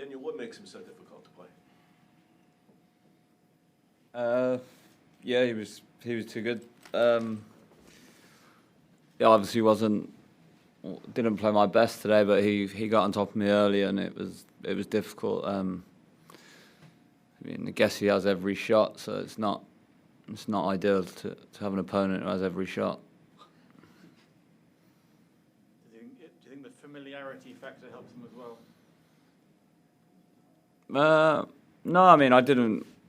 opinion, what makes him so difficult to play? Yeah, he was too good. Yeah, obviously didn't play my best today, but he got on top of me early, and it was difficult. I mean, I guess he has every shot, so it's not ideal to have an opponent who has every shot. Do you think the familiarity factor helps him as well? No, I mean,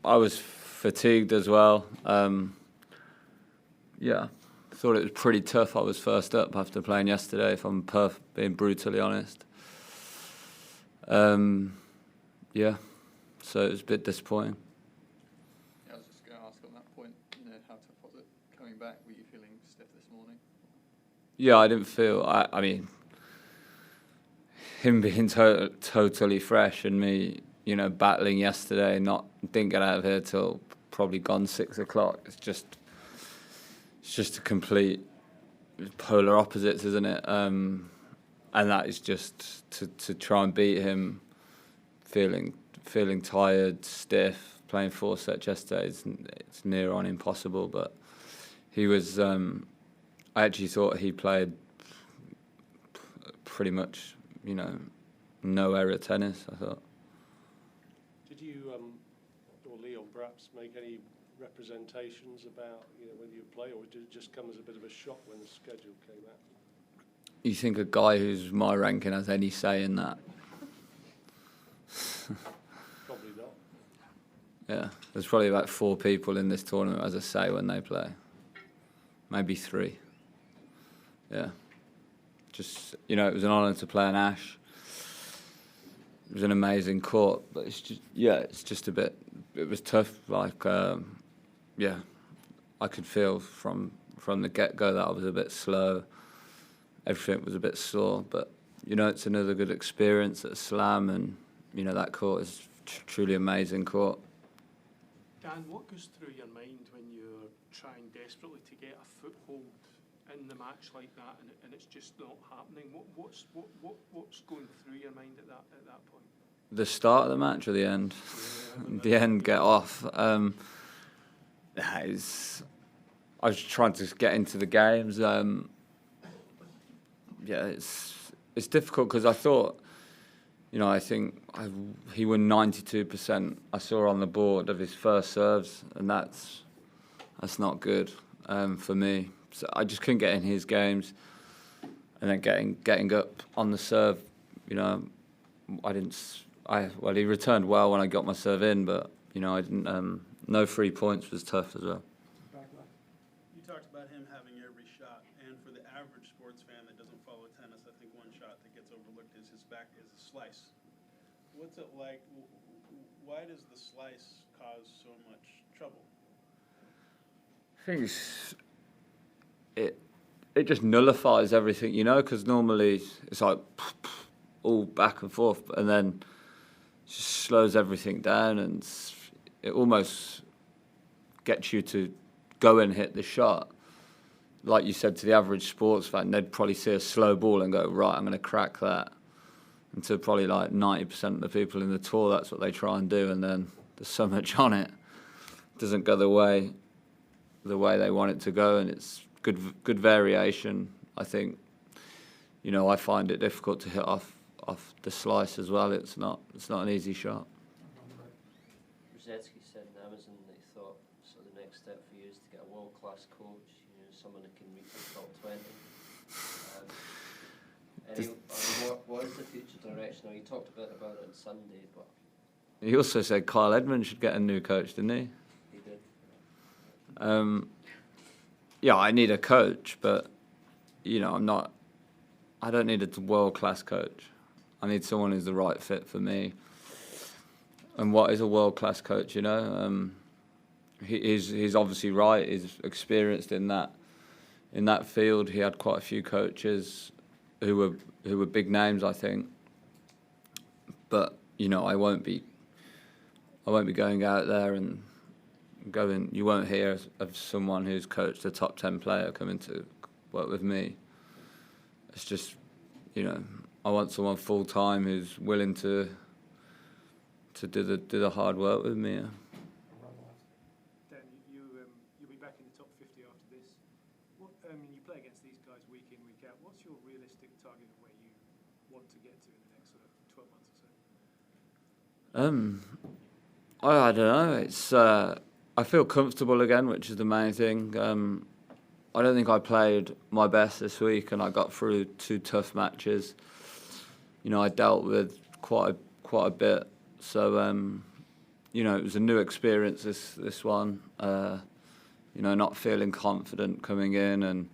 I was fatigued as well. Yeah, thought it was pretty tough. I was first up after playing yesterday, if I'm being brutally honest. Yeah, so it was a bit disappointing. Yeah, I was just going to ask on that point, how tough was it coming back? Were you feeling stiff this morning? Yeah, I didn't feel. I mean, him being totally fresh and me, battling yesterday, didn't get out of here till probably gone 6 o'clock. It's just a complete polar opposites, isn't it? And that is just to try and beat him, feeling tired, stiff, playing 4 sets yesterday. It's near on impossible. But he was. I actually thought he played pretty much, no error tennis. I thought. Did you, or Leon, perhaps make any representations about whether you play, or did it just come as a bit of a shock when the schedule came out? You think a guy who's my ranking has any say in that? Probably not. Yeah, there's probably about 4 people in this tournament who has a say when they play. Maybe 3. Yeah. Just, it was an honour to play an Ash. It was an amazing court, but it's just a bit. It was tough. Like, yeah, I could feel from the get-go that I was a bit slow. Everything was a bit sore, but it's another good experience at Slam, and that court is truly amazing court. Dan, what goes through your mind when you're trying desperately to get a foothold in the match like that, and it's just not happening? What's going through your mind at that point? The start of the match or the end? The end, get off. I was trying to get into the games. Yeah, it's difficult because I thought, I think he won 92%. I saw on the board of his first serves, and that's not good for me. So I just couldn't get in his games, and then getting up on the serve. He returned well when I got my serve in, but I didn't. No 3 points was tough as well. You talked about him having every shot, and for the average sports fan that doesn't follow tennis, I think one shot that gets overlooked is his back is a slice. What's it like? Why does the slice cause so much trouble? I think it just nullifies everything, because normally it's like all back and forth, and then just slows everything down, and it almost gets you to go and hit the shot. Like you said, to the average sports fan, they'd probably see a slow ball and go, right, I'm going to crack that. And to probably like 90% of the people in the tour, that's what they try and do, and then there's so much on it. It doesn't go the way they want it to go, and it's good variation. I think, I find it difficult to hit off the slice as well. It's not an easy shot. Rosetsky said in Amazon that he thought the next step for you is to get a world-class coach, someone that can reach the top 20. What is the future direction? Now, you talked a bit about it on Sunday, but He also said Kyle Edmund should get a new coach, didn't he? he did. Yeah, I need a coach, but I don't need a world-class coach. I need someone who's the right fit for me. And what is a world-class coach, He's obviously right. He's experienced in that field. He had quite a few coaches who were big names, I think. But I won't be going out there and going. You won't hear of someone who's coached a top 10 player coming to work with me. It's just, I want someone full time who's willing to to do the hard work with me. Yeah. Dan, you'll be back in the top 50 after this. You play against these guys week in, week out. What's your realistic target of where you want to get to in the next sort of 12 months or so? I don't know. It's I feel comfortable again, which is the main thing. I don't think I played my best this week, and I got through 2 tough matches. I dealt with quite a bit. So it was a new experience. This one. Not feeling confident coming in, and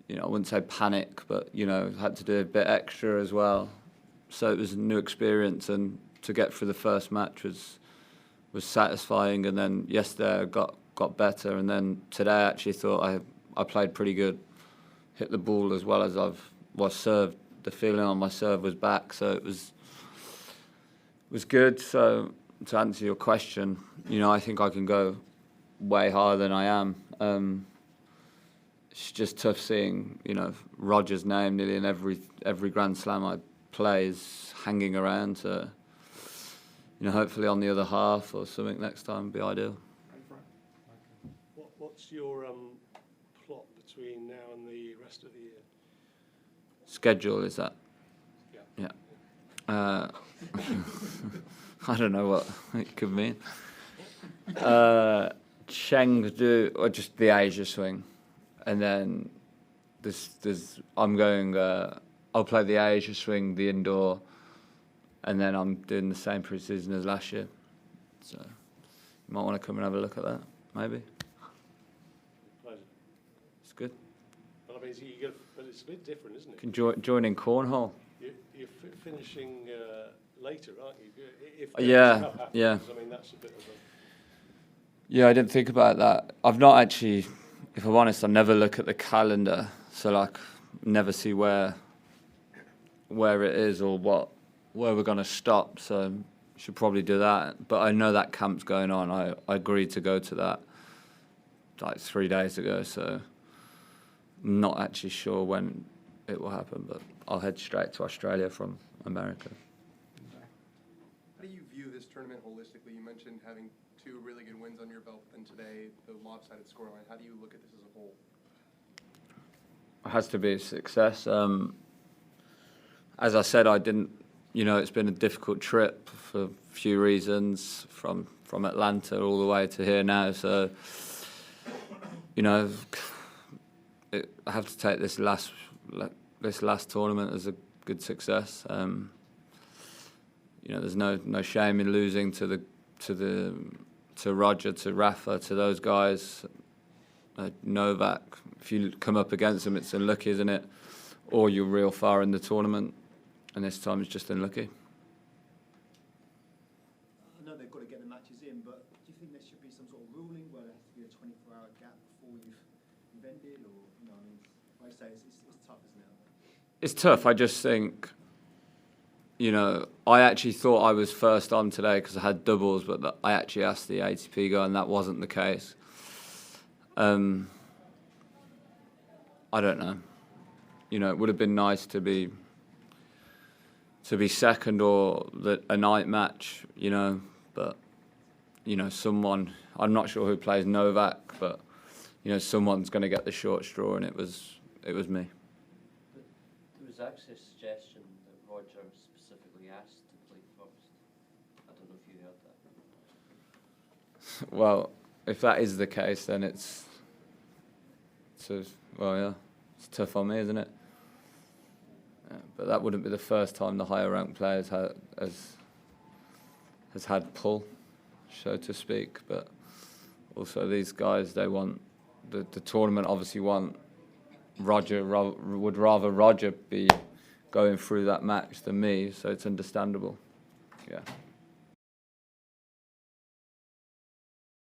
I wouldn't say panic, but had to do a bit extra as well. So it was a new experience, and to get through the first match was satisfying. And then yesterday I got better, and then today I actually thought I played pretty good, hit the ball as well as was served. The feeling on my serve was back, so it was good. So to answer your question, I think I can go way higher than I am. It's just tough seeing Roger's name nearly in every Grand Slam I play is hanging around. So hopefully on the other half or something next time would be ideal. What's your plot between now and the rest of the year? Schedule, is that? Yeah. I don't know what it could mean. Chengdu, or just the Asia swing, and then I'm going. I'll play the Asia swing, the indoor, and then I'm doing the same pre-season as last year. So you might want to come and have a look at that, maybe. Pleasure. It's good. Well, I mean, but it's a bit different, isn't it? You can join in cornhole. You're finishing later, aren't you? If Yeah. I mean, that's a bit of a... Yeah, I didn't think about that. I've not actually, if I'm honest, I never look at the calendar, so never see where it is or where we're going to stop. So should probably do that. But I know that camp's going on. I agreed to go to that 3 days ago, so I'm not actually sure when it will happen, but I'll head straight to Australia from America. How do you view this tournament holistically? You mentioned having 2 really good wins on your belt, and today the lopsided scoreline. How do you look at this as a whole? It has to be a success. As I said, I didn't. It's been a difficult trip for a few reasons, from Atlanta all the way to here now. So, I have to take this last tournament as a good success. There's no shame in losing to Roger, to Rafa, to those guys. Novak, if you come up against them, it's unlucky, isn't it? Or you're real far in the tournament, and this time it's just unlucky. I know they've got to get the matches in, but do you think there should be some sort of ruling where there has to be a 24-hour gap before you've ended, or like I say, it's tough, isn't it? It's tough. I just think, I actually thought I was first on today because I had doubles, but I actually asked the ATP guy, and that wasn't the case. I don't know. It would have been nice to be second or a night match, but someone, I'm not sure who plays Novak, but someone's going to get the short straw, and it was me. There was actually a suggestion that Roger specifically asked to play first. I don't know if you heard that. Well, if that is the case, then it's tough on me, isn't it? But that wouldn't be the first time the higher ranked players has had pull, so to speak. But also these guys, they want the tournament. Obviously, would rather Roger be going through that match than me, so it's understandable. Yeah.